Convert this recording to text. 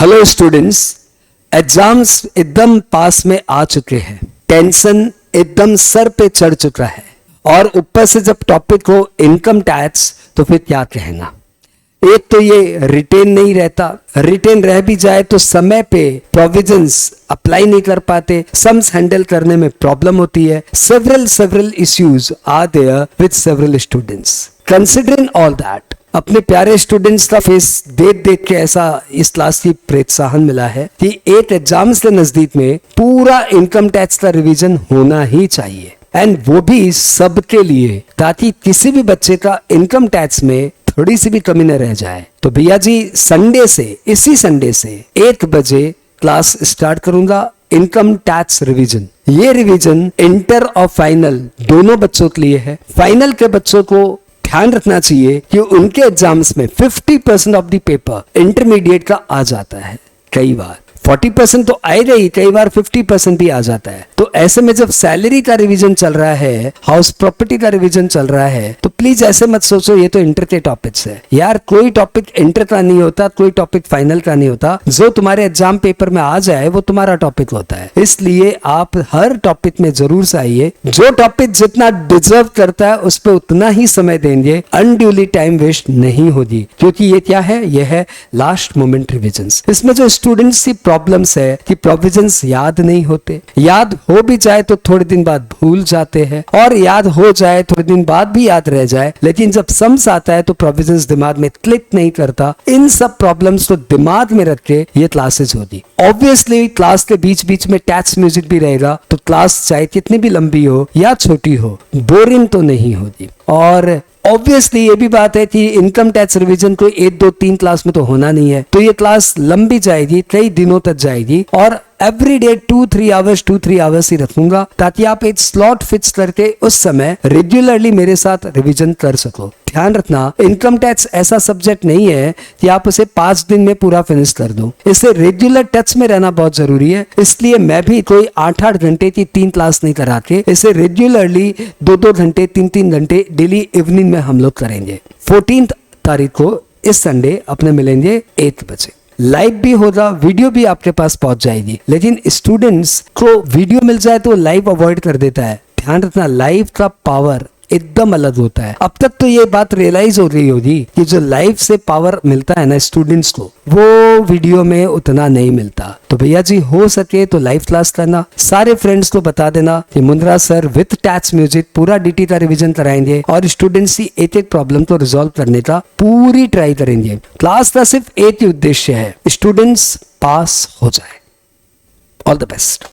Hello students, exams एकदम पास में आ चुके हैं, टेंशन एकदम सर पे चढ़ चुका है और ऊपर से जब टॉपिक हो इनकम टैक्स तो फिर क्या कहना। एक तो ये रिटेन नहीं रहता, रिटेन रह भी जाए तो समय पे प्रोविजंस अप्लाई नहीं कर पाते, सम्स हैंडल करने में प्रॉब्लम होती है। Several issues are there with several students. Considering all that, अपने प्यारे स्टूडेंट्स का फेस देख के ऐसा इस क्लास की प्रोत्साहन मिला है कि एक एग्जाम से नजदीक में पूरा इनकम टैक्स का रिवीजन होना ही चाहिए, एंड वो भी सबके लिए, ताकि किसी भी बच्चे का इनकम टैक्स में थोड़ी सी भी कमी न रह जाए। तो भैया जी इसी संडे से 1 बजे क्लास स्टार्ट करूंगा, इनकम टैक्स रिवीजन। ये रिवीजन इंटर और फाइनल दोनों बच्चों के लिए है। फाइनल के बच्चों को ध्यान रखना चाहिए कि उनके एग्जाम्स में 50% ऑफ द पेपर इंटरमीडिएट का आ जाता है। कई बार 40% तो आएगा ही, कई बार 50% भी आ जाता है। तो ऐसे में जब सैलरी का रिवीजन चल रहा है, हाउस प्रॉपर्टी का रिवीजन चल रहा है, तो प्लीज ऐसे मत सोचो ये तो इंटर के टॉपिक्स है। यार कोई टॉपिक इंटर का नहीं होता, कोई टॉपिक फाइनल का नहीं होता। जो तुम्हारे एग्जाम पेपर में आ जाए वो तुम्हारा टॉपिक होता है। इसलिए आप हर टॉपिक में जरूर से आइए। जो टॉपिक जितना डिजर्व करता है उस पर उतना ही समय देंगे, अनड्यूली टाइम वेस्ट नहीं होगी, क्योंकि ये क्या है, ये है लास्ट मोमेंट रिविजन्स। इसमें जो स्टूडेंट्स की प्रॉब्लम्स है कि प्रोविजंस याद नहीं होते, याद हो भी जाए तो थोड़े दिन बाद भूल जाते हैं, और याद हो जाए थोड़े दिन बाद भी याद रह जाए, लेकिन जब सम्स आता है तो प्रोविजंस दिमाग में क्लिक नहीं करता। इन सब प्रॉब्लम्स को दिमाग में रख के ये क्लासेस होती। ऑब्वियसली क्लास के बीच बीच में टैक्स म्यूजिक भी रहेगा, तो क्लास चाहे कितनी भी लंबी हो या छोटी हो, बोरिंग तो नहीं होती। और ऑब्वियसली ये भी बात है कि इनकम टैक्स रिवीजन को 1, 2, 3 क्लास में तो होना नहीं है, तो ये क्लास लंबी जाएगी, कई दिनों तक जाएगी, और एवरी डे 2-3 आवर्स ही रखूंगा, ताकि आप एक स्लॉट फिक्स करके उस समय रेगुलरली मेरे साथ रिवीजन कर सको। ध्यान रखना, इनकम टैक्स ऐसा सब्जेक्ट नहीं है कि आप उसे 5 दिन में पूरा फिनिश कर दो। इससे रेगुलर टच में रहना बहुत जरूरी है। इसलिए मैं भी कोई 8-8 घंटे की 3 क्लास नहीं करा के इसे रेगुलरली 2-2 घंटे 3-3 घंटे डेली इवनिंग में हम लोग करेंगे। 14 तारीख को इस संडे अपने मिलेंगे 1 बजे। लाइव भी होगा, वीडियो भी आपके पास पहुंच जाएगी, लेकिन स्टूडेंट्स को वीडियो मिल जाए तो लाइव अवॉइड कर देता है। ध्यान रखना, लाइव का पावर एकदम अलग होता है। अब तक तो ये बात रियलाइज हो रही होगी कि जो लाइव से पावर मिलता है ना स्टूडेंट्स को, वो वीडियो में उतना नहीं मिलता। तो भैया जी हो सके तो लाइव क्लास करना। सारे फ्रेंड्स को बता देना कि Mundra sir with tax music पूरा डीटी का रिवीजन कराएंगे और स्टूडेंट्स की एक प्रॉब्लम को रिजॉल्व करने का पूरी ट्राई करेंगे। क्लास का सिर्फ एक ही उद्देश्य है, स्टूडेंट्स पास हो जाए। All the best.